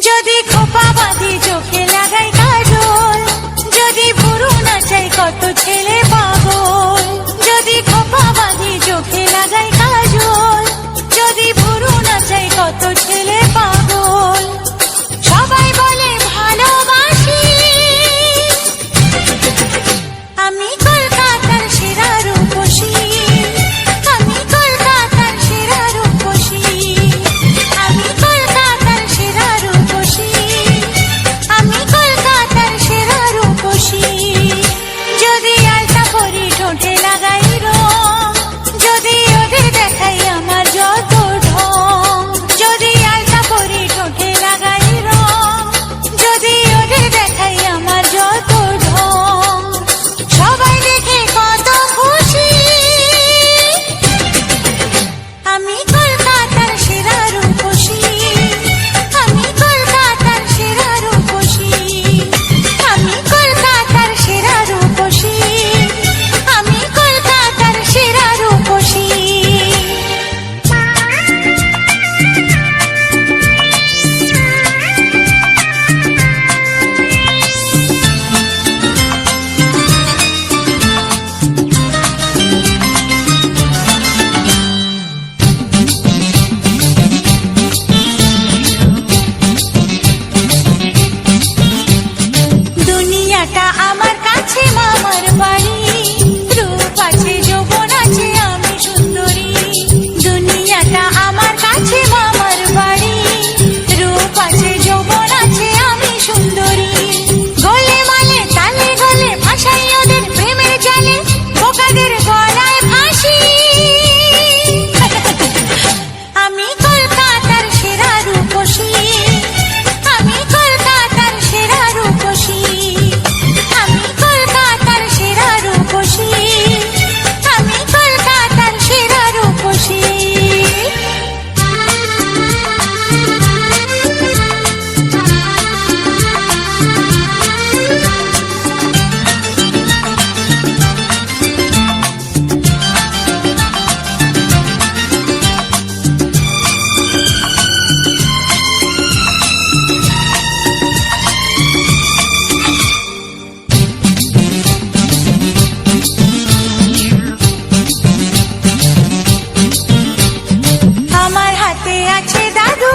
যদি খোপা বাঁধি চোখে লাগাই কাজল, যদি ভুরু নাচাই কত ছেলে পাগল। যদি খোপা বাঁধি চোখে লাগাই কাজল, যদি ভুরু নাচাই কত ছেলে পাগল। সবাই বলে ভালোবাসি, আমি কলকাতার সেরা রূপসী, আমি কলকাতার সেরা রূপসী, আমি কলকাতার সেরা রূপসী, আমি কলকাতার সেরা রূপসী। যদি আলতা পরি ঠোঁটে লাগাই রং, যদি ওদের দেখাই আমার যত ঢং। যদি আলতা পরি ঠোঁটে লাগাই রং, যদি ওদের দেখাই আমার যত ঢং। সবাই দেখে কত খুশি, আমি কলকাতার সেরা রূপসী, আমি কলকাতার সেরা রূপসী, আমি কলকাতার সেরা রূপসী, আমি কলকাতার সেরা রূপসী। দুনিয়াটা আমার কাছে মামার বাড়ি, রূপ আছে যৌবন আছে আমি সুন্দরী। দুনিয়াটা আমার কাছে মামার বাড়ি, রূপ আছে যৌবন আছে আমি সুন্দরী। গোলে মালে তালে গলে ভাসাই ওদের প্রেমের জালে, বোকাদের গলায় ফাঁসি। আমি কলকাতার সেরা রূপসী, আমি কলকাতার সেরা রূপসী, আমি কলকাতার সেরা রূপসী, আমি কলকাতার সেরা রূপসী। আমার হাতে আছে দাদু